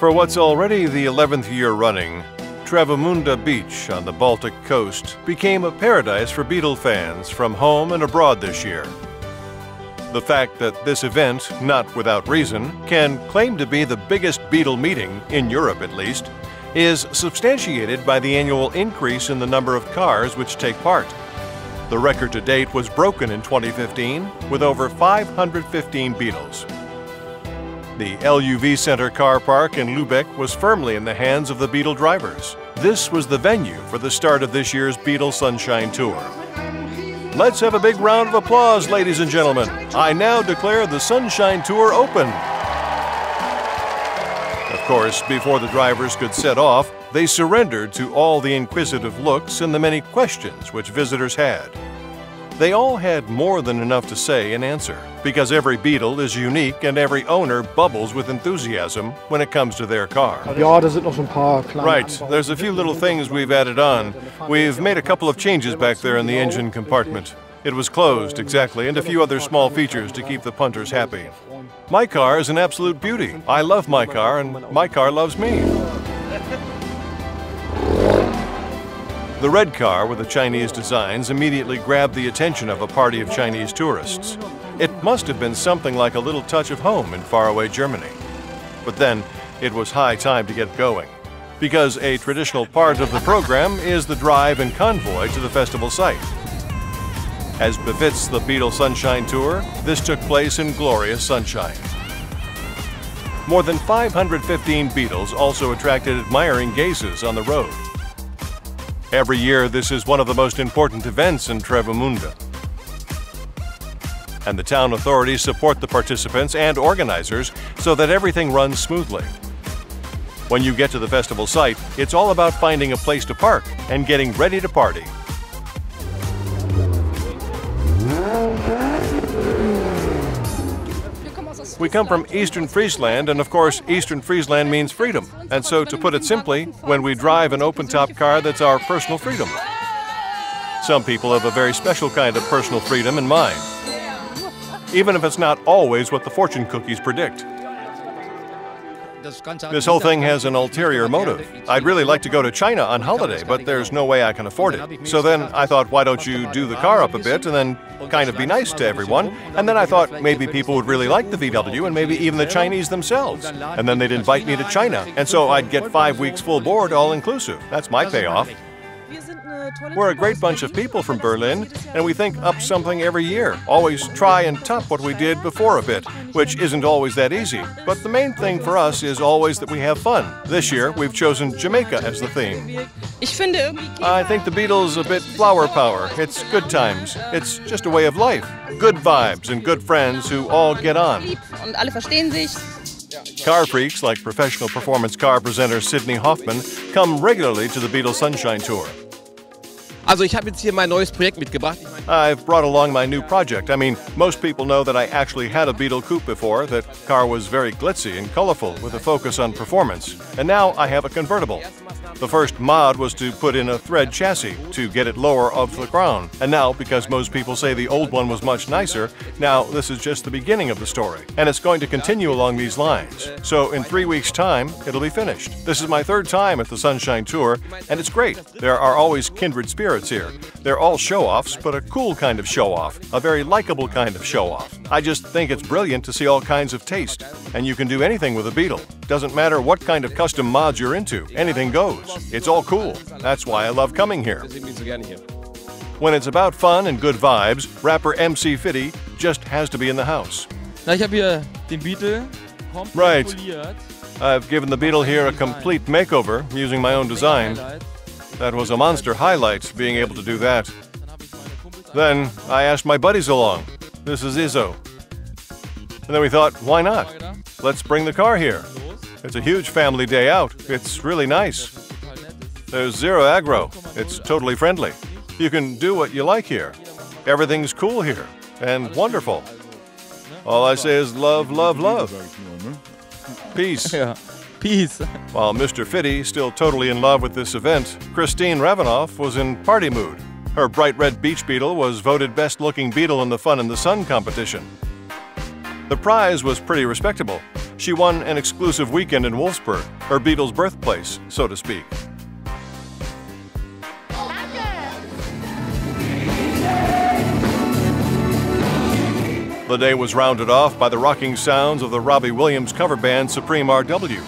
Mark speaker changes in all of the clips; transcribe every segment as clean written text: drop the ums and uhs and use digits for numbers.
Speaker 1: For what's already the 11th year running, Travemünde Beach on the Baltic coast became a paradise for Beetle fans from home and abroad this year. The fact that this event, not without reason, can claim to be the biggest Beetle meeting, in Europe at least, is substantiated by the annual increase in the number of cars which take part. The record to date was broken in 2015 with over 515 Beetles. The LUV Center car park in Lübeck was firmly in the hands of the Beetle drivers. This was the venue for the start of this year's Beetle Sunshine Tour. Let's have a big round of applause, ladies and gentlemen. I now declare the Sunshine Tour open. Of course, before the drivers could set off, they surrendered to all the inquisitive looks and the many questions which visitors had. They all had more than enough to say and answer, because every Beetle is unique and every owner bubbles with enthusiasm when it comes to their car. Right, there's a few little things we've added on. We've made a couple of changes back there in the engine compartment. It was closed, exactly, and a few other small features to keep the punters happy. My car is an absolute beauty. I love my car, and my car loves me. The red car with the Chinese designs immediately grabbed the attention of a party of Chinese tourists. It must have been something like a little touch of home in faraway Germany. But then, it was high time to get going, because a traditional part of the program is the drive and convoy to the festival site. As befits the Beetle Sunshine Tour, this took place in glorious sunshine. More than 515 Beetles also attracted admiring gazes on the road. Every year, this is one of the most important events in Travemünde. And the town authorities support the participants and organizers so that everything runs smoothly. When you get to the festival site, it's all about finding a place to park and getting ready to party. We come from Eastern Friesland, and of course, Eastern Friesland means freedom. And so, to put it simply, when we drive an open-top car, that's our personal freedom. Some people have a very special kind of personal freedom in mind, even if it's not always what the fortune cookies predict. This whole thing has an ulterior motive. I'd really like to go to China on holiday, but there's no way I can afford it. So then I thought, why don't you do the car up a bit and then kind of be nice to everyone? And then I thought maybe people would really like the VW and maybe even the Chinese themselves. And then they'd invite me to China. And so I'd get 5 weeks full board, all inclusive. That's my payoff. We're a great bunch of people from Berlin, and we think up something every year. Always try and top what we did before a bit, which isn't always that easy. But the main thing for us is always that we have fun. This year, we've chosen Jamaica as the theme. I think the Beatles a bit flower power. It's good times. It's just a way of life. Good vibes and good friends who all get on. Car freaks like professional performance car presenter Sydney Hoffman come regularly to the Beetle Sunshine Tour.
Speaker 2: Also ich habe jetzt hier mein neues Projekt mitgebracht.
Speaker 1: I've brought along my new project. I mean, most people know that I actually had a Beetle coupe before. That car was very glitzy and colorful with a focus on performance. And now I have a convertible. The first mod was to put in a thread chassis to get it lower off the ground. And now, because most people say the old one was much nicer, now this is just the beginning of the story. And it's going to continue along these lines. So in 3 weeks' time, it'll be finished. This is my third time at the Sunshine Tour, and it's great. There are always kindred spirits here. They're all show-offs, but a cool kind of show-off, a very likable kind of show-off. I just think it's brilliant to see all kinds of taste. And you can do anything with a Beetle. Doesn't matter what kind of custom mods you're into, anything goes. It's all cool. That's why I love coming here. When it's about fun and good vibes, rapper MC Fitty just has to be in the house.
Speaker 2: Na, ich habe hier den Beetle
Speaker 1: Right. I've given the Beetle here a complete makeover using my own design. That was a monster highlight, being able to do that. Then I asked my buddies along. This is Izzo. And then we thought, why not? Let's bring the car here. It's a huge family day out. It's really nice. There's zero aggro. It's totally friendly. You can do what you like here. Everything's cool here and wonderful. All I say is love, love, love. Peace.
Speaker 2: Yeah. Peace.
Speaker 1: While Mr. Fitty, still totally in love with this event, Christine Ravanoff was in party mood. Her bright red beach Beetle was voted best looking Beetle in the Fun in the Sun competition. The prize was pretty respectable. She won an exclusive weekend in Wolfsburg, her Beetle's birthplace, so to speak. The day was rounded off by the rocking sounds of the Robbie Williams cover band Supreme RW.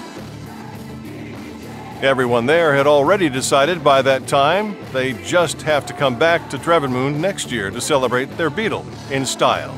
Speaker 1: Everyone there had already decided by that time they just have to come back to Travemünde next year to celebrate their Beetle in style.